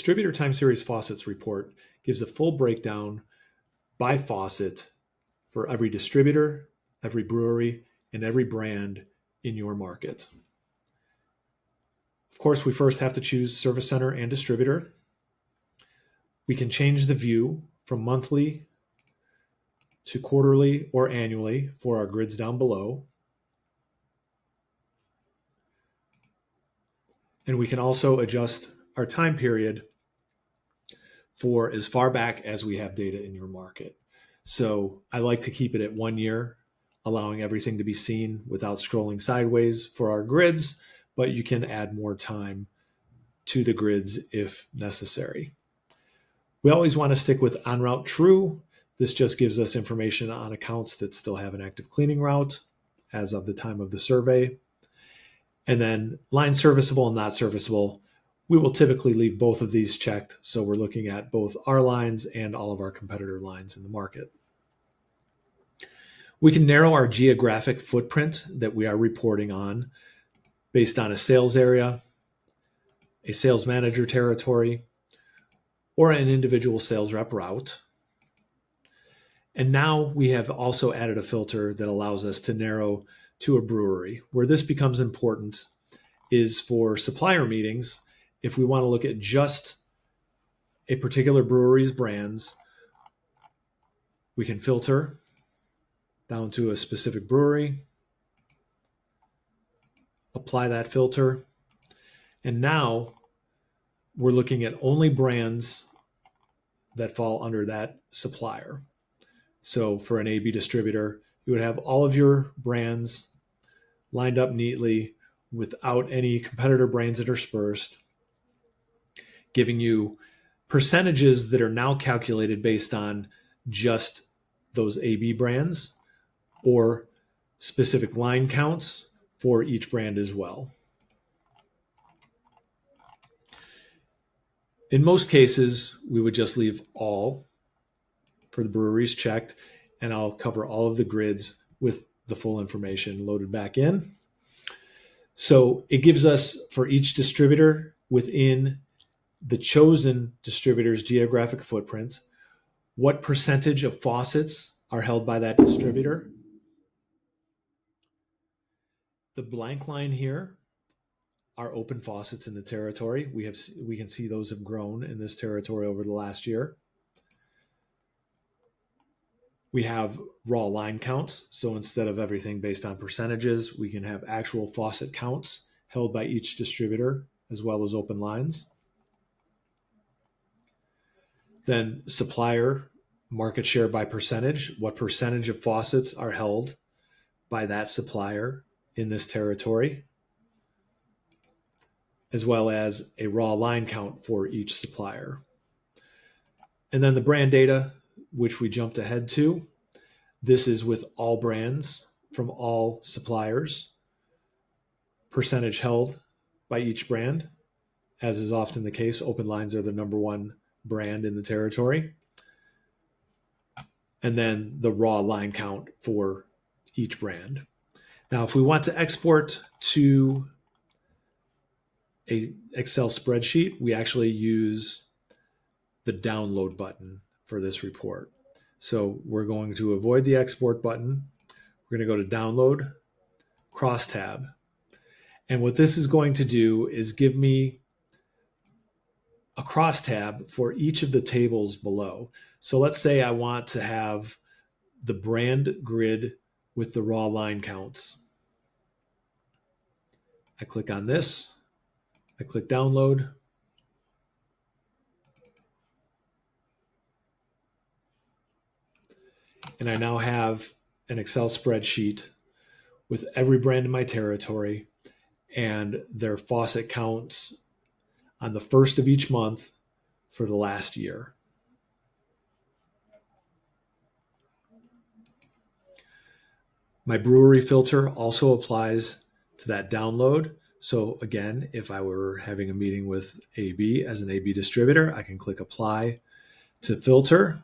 Distributor Time Series Faucets report gives a full breakdown by faucet for every distributor, every brewery, and every brand in your market. Of course, we first have to choose service center and distributor. We can change the view from monthly to quarterly or annually for our grids down below. And we can also adjust our time period for as far back as we have data in your market. So I like to keep it at 1 year, allowing everything to be seen without scrolling sideways for our grids, but you can add more time to the grids if necessary. We always want to stick with en route true. This just gives us information on accounts that still have an active cleaning route as of the time of the survey. And then line serviceable and not serviceable, we will typically leave both of these checked. So we're looking at both our lines and all of our competitor lines in the market. We can narrow our geographic footprint that we are reporting on based on a sales area, a sales manager territory, or an individual sales rep route. And now we have also added a filter that allows us to narrow to a brewery. Where this becomes important is for supplier meetings. If we want to look at just a particular brewery's brands, we can filter down to a specific brewery, apply that filter, and now we're looking at only brands that fall under that supplier. So for an AB distributor, you would have all of your brands lined up neatly without any competitor brands interspersed, giving you percentages that are now calculated based on just those AB brands or specific line counts for each brand as well. In most cases, we would just leave all for the breweries checked, and I'll cover all of the grids with the full information loaded back in. So it gives us, for each distributor within the chosen distributor's geographic footprint, what percentage of faucets are held by that distributor. The blank line here are open faucets in the territory. We can see those have grown in this territory over the last year. We have raw line counts. So instead of everything based on percentages, we can have actual faucet counts held by each distributor as well as open lines. Then supplier market share by percentage. What percentage of faucets are held by that supplier in this territory, as well as a raw line count for each supplier. And then the brand data, which we jumped ahead to. This is with all brands from all suppliers, percentage held by each brand. As is often the case, open lines are the number one brand in the territory. And then the raw line count for each brand. Now, if we want to export to an Excel spreadsheet, we actually use the download button for this report. So we're going to avoid the export button. We're going to go to download, crosstab. And what this is going to do is give me a crosstab for each of the tables below. So let's say I want to have the brand grid with the raw line counts. I click on this. I click download. And I now have an Excel spreadsheet with every brand in my territory and their faucet counts on the first of each month for the last year. My brewery filter also applies to that download. So again, if I were having a meeting with AB as an AB distributor, I can click apply to filter.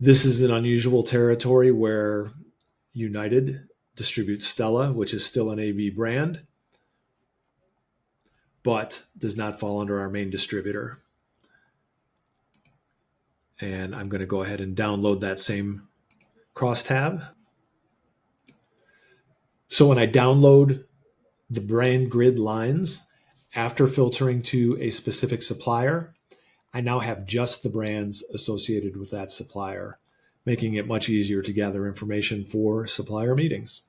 This is an unusual territory where United distributes Stella, which is still an AB brand. but does not fall under our main distributor. And I'm going to go ahead and download that same crosstab. So when I download the brand grid lines after filtering to a specific supplier, I now have just the brands associated with that supplier, making it much easier to gather information for supplier meetings.